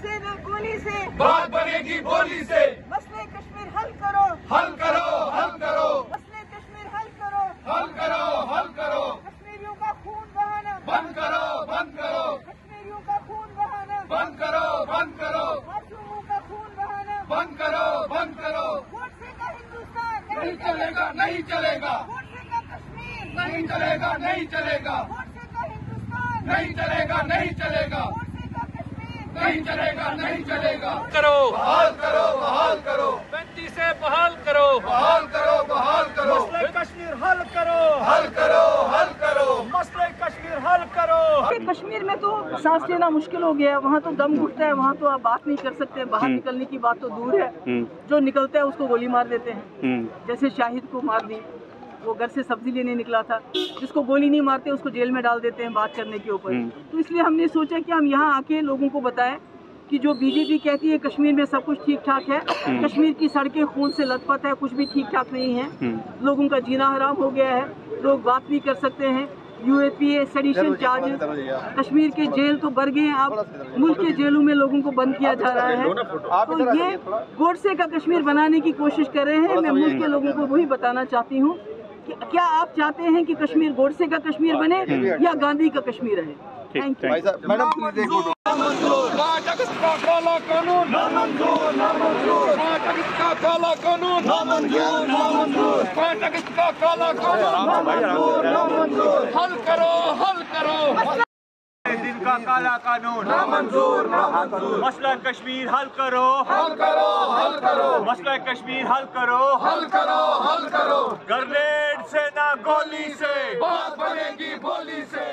سے نہ گولی سے بات بنے گی بولی سے، مسئلہ کشمیر حل کرو، حل کرو، حل کرو، مسئلہ کشمیر حل کرو، حل کرو، حل کرو، کشمیریوں کا خون بہانا بند کرو، بند کرو، کشمیریوں کا خون بہانا بند کرو، بند کرو، معصوموں کا خون بہانا بند کرو، بند کرو، گوڈسے کا ہندوستان نہیں چلے گا، نہیں چلے گا، گوڈسے کا کشمیر نہیں چلے گا، نہیں چلے گا، گوڈسے کا ہندوستان نہیں چلے گا، نہیں چلے گا، گوڈسے کا کشمیر نہیں چلے گا، نہیں چلے گا، کرو بحال کرو، بحال کرو، 35 سے بحال کرو، بحال کرو، بحال کرو، مسئلہ کشمیر حل کرو، حل کرو، حل کرو، مسئلہ کشمیر حل کرو۔ کشمیر میں تو سانس لینا مشکل ہو گیا ہے، وہاں تو دم گھٹتا ہے، وہاں تو آپ بات نہیں کر سکتے، باہر نکلنے کی بات تو دور ہے، جو نکلتا ہے اس کو گولی مار دیتے ہیں، جیسے شاہد کو مار دی، وہ گھر سے سبزی لینے نکلا تھا، جس کو گولی نہیں مارتے اس کو جیل میں ڈال دیتے ہیں بات کرنے کے اوپر۔ تو اس لیے ہم نے سوچا کہ ہم یہاں آ کے لوگوں کو بتائیں کہ جو بی جے پی کہتی ہے کشمیر میں سب کچھ ٹھیک ٹھاک ہے، کشمیر کی سڑکیں خون سے لت پت ہے، کچھ بھی ٹھیک ٹھاک نہیں ہے، لوگوں کا جینا حرام ہو گیا ہے، لوگ بات نہیں کر سکتے ہیں، you a P a sedation charges, Kashmir کے جیل تو بھر گئے ہیں، اب ملک کے جیلوں میں لوگوں کو بند کیا جا رہا ہے، تو یہ گوڈسے کا کشمیر بنانے کی کوشش کر رہے ہیں۔ میں ملک کے لوگوں کو وہی بتانا چاہتی ہوں کہ کیا آپ چاہتے ہیں کہ کشمیر گوڈسے کا کشمیر بنے یا گاندھی کا کشمیر رہے؟ Thank you. پانچ اگست کا کالا قانون نامنظور، نامنظور، 5 اگست کا کالا قانون نامنظور، نامنظور، 5 اگست کا کالا قانون نامنظور، نامنظور، حل کرو، حل کرو، دن کا کالا قانون نامنظور، نامنظور، مسئلہ کشمیر حل کرو، حل کرو، حل کرو، مسئلہ کشمیر حل کرو، حل کرو، حل کرو، گرنیڈ سے نہ گولی سے، بات بنے گی بولی سے،